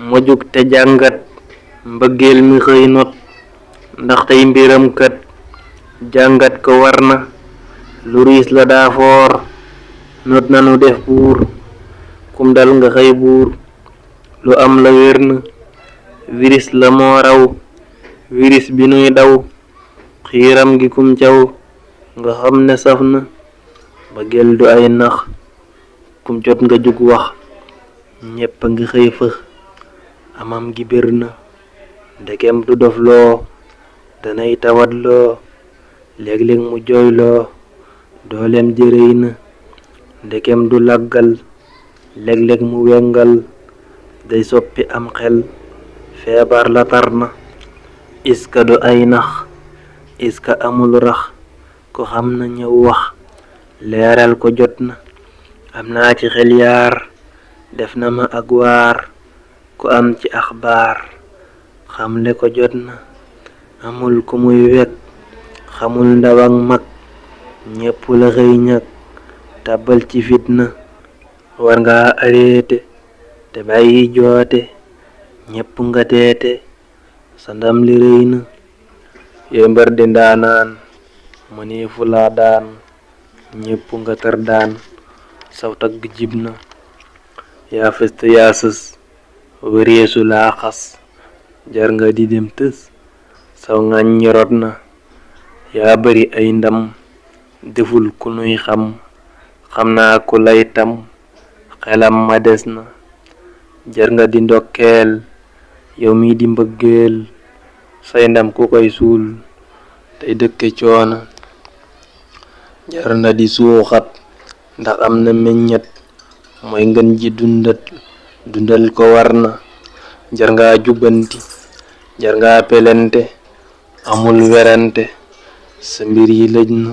ma jug te jàngat mbëggeel mi xëy not ndax tey mbiram kat jàngat ko war na lu riis la daa foor not nanu def buur kum dal nga xëy buur lu am la wér na virus la moo raw virus bi nuy daw xiiram gi kum caw nga xam ne saf na mbëggeel du ay nax kum jot nga jug wax ñépp a ngi xëy fëx amam gi bir na ndekem du dof loo danay tawat loo léeg-léeg mu jooy loo dooleem jërëy na ndekem du laggal léeg-léeg mu wengal day soppi am xel feebar la tar na iska du ay nax iska amul rax ko xam na ñëw wax leeral ko jot na am naa ci xel yaar def na ma ak waar ku am ci axbaar xamle ko jot na amul ku muy wekk xamul ndaw ak mag ñépp la xëy ñag tàbbal ci fitna war nga arrêté te bàyyi joote ñépp nga teete sa ndam li rëy na yooy mbër di ndaanaan mëneefu laa daan ñépp nga tër daan saw tagg jib na yaa fest yaa sës wëreesu laa xas jar nga di dem tës saw ngañ ñorot na yaa bari ay ndam deful ku nuy xam naa ku lay tam xelam ma des na jar nga di ndokkeel yow mi di mbëggeel say ndam ku koy suul tey dëkke coona jar na di suuxat ndax am na meññet mooy ngën ji dundal ko war na jar nga jubbanti jar nga pelente amul werante sa mbir yi lëj na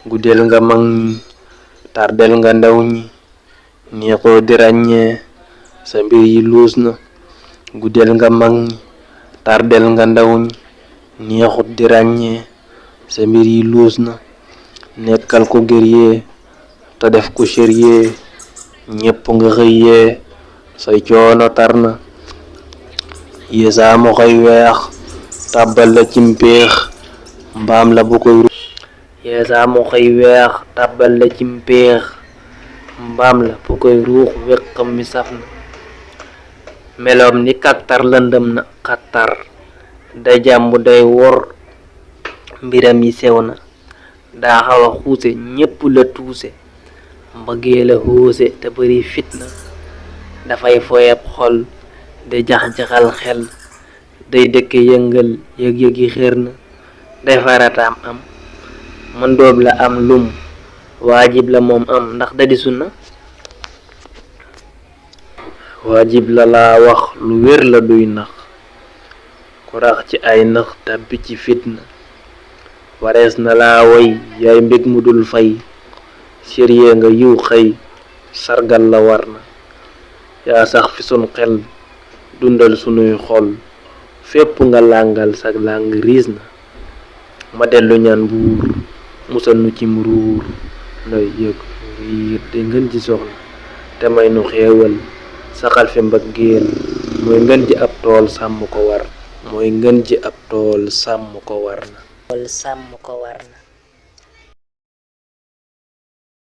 guddeel nga mag ñi tardel nga ndaw ñi neexoo di ràññee sa mbir yi luus na guddeel nga mag ñi tardel nga ndaw ñi neexut di ràññee sa mbir yi luus na nekkal ko guerrier te def ko sérieux ñépp nga xëyee say coono tar na yeesaa mo koy weex tàbbal la ci mpéex mbaam la bu koy yeesaa mo koy weex tàbbal la ci mpéex mbaam la bu koy ruux wéqam mi saf na meloom ni kàttar lëndëm na xattar day jàmb day wor mbiram yi sew na daa xaw a xuuse ñépp la tuuse mbëggee la xuuse te bari fitna dafay foyeb xol day jax-jaxal xel day dëkke yëngal yëg-yëg yi xër na day farataam am mën doob la am lum waajib la moom am ndax dadi sunna waajib la laa wax lu wér la duy nax ku rax ci ay nax tàbbi ci fitna warees na laa woy yaay mbég mu dul fay sérieux nga yiw xëy sargal la war na yaa sax fi sun xel dundal sunuy xol fépp nga làngal sag làng riis na ma dellu ñaan buur musal nu ci mruur ndoy yëg riir te ngën ci soxna te may nu xeewal saxal fi mbëggeel mooy ngën ji ab tool sàmm ko war mooy ngën ji ab tool sàmm ko war na